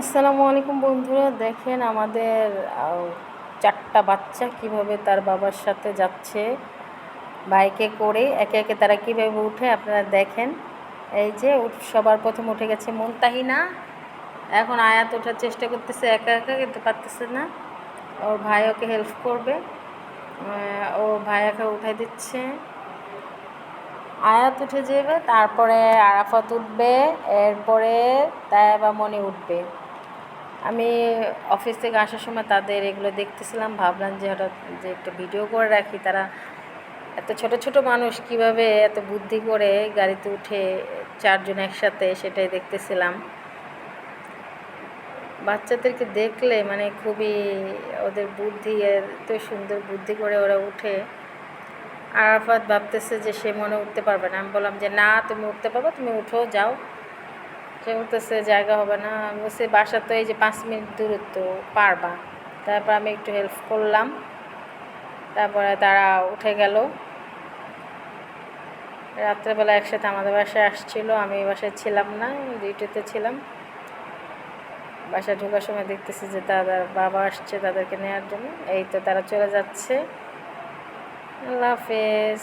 আসসালামু আলাইকুম বন্ধুরা, দেখেন আমাদের চারটা বাচ্চা কিভাবে তার বাবার সাথে যাচ্ছে বাইকে করে। একে একে তারা কিভাবে উঠে আপনারা দেখেন। এই যে সবার প্রথম উঠে গেছে মুনতাহিনা। এখন আয়াত ওঠার চেষ্টা করতেছে একা একা, কিন্তু পারতেছে না। ওর ভাই ওকে হেল্প করবে। ও ভাইয়াকে উঠাই দিচ্ছে। আয়াত উঠে যাবে, তারপরে আরাফাত উঠবে, এরপরে তায়াবা মনি উঠবে। আমি অফিস থেকে আসার সময় তাদের এগুলো দেখতেছিলাম, ভাবলাম যে হঠাৎ যে একটা ভিডিও করে রাখি। তারা এত ছোট ছোট মানুষ কিভাবে এত বুদ্ধি করে গাড়িতে উঠে চারজন একসাথে, সেটাই দেখতেছিলাম। বাচ্চাদেরকে দেখলে মানে খুবই ওদের বুদ্ধি, এত সুন্দর বুদ্ধি করে ওরা উঠে। আরাফাত ভাবতেছে যে সে মনে উঠতে পারবে না। আমি বললাম যে না, তুমি উঠতে পারবে, তুমি উঠো, যাও। সে বলতেছে জায়গা হবে না। আমি বলছি বাসা তো এই যে 5 মিনিট দূরত্ব, পারবা। তারপর আমি একটু হেল্প করলাম, তারপরে তারা উঠে গেল। রাত্রেবেলা একসাথে আমাদের বাসায় আসছিল, আমি এই বাসায় ছিলাম না, ডিউটিতে ছিলাম। বাসায় ঢোকার সময় দেখতেছি যে তাদের বাবা আসছে তাদেরকে নেওয়ার জন্য। এই তো তারা চলে যাচ্ছে। আল্লাহ হাফেজ।